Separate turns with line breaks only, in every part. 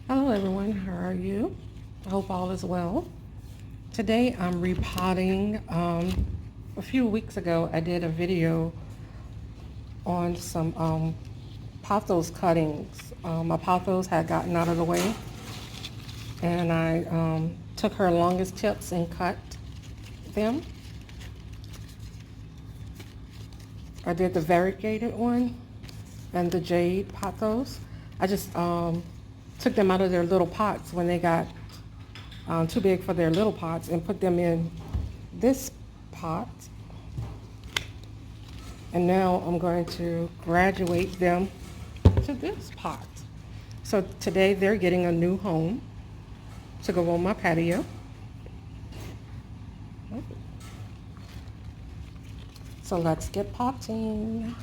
Hello everyone, how are you? I hope all is well. Today I'm repotting. A few weeks ago I did a video on some pothos cuttings. My pothos had gotten out of the way and I took her longest tips and cut them. I did the variegated one and the jade pothos. I just took them out of their little pots when they got too big for their little pots and put them in this pot. And now I'm going to graduate them to this pot. So today they're getting a new home to go on my patio. So let's get potting.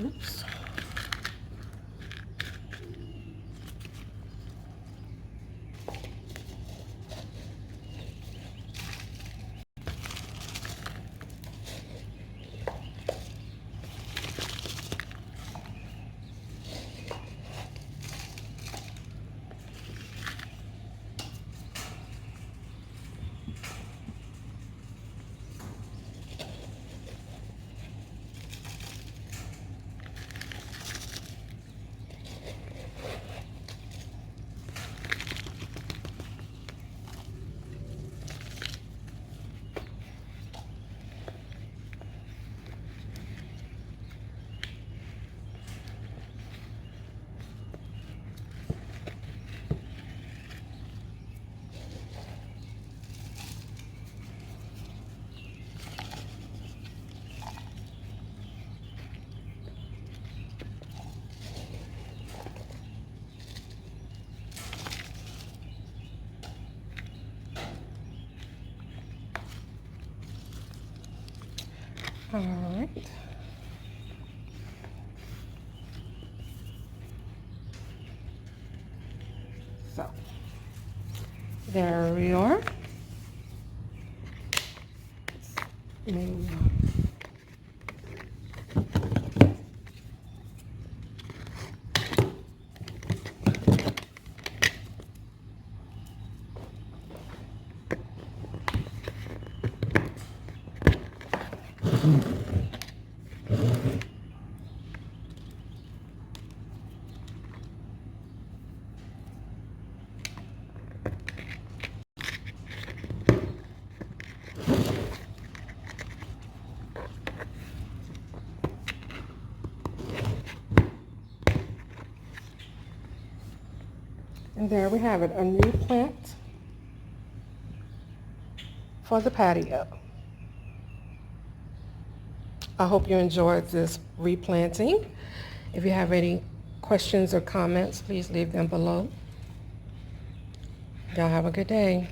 Oops. All right. So there we are. Move. And there we have it, a new plant for the patio. I hope you enjoyed this replanting. If you have any questions or comments, please leave them below. Y'all have a good day.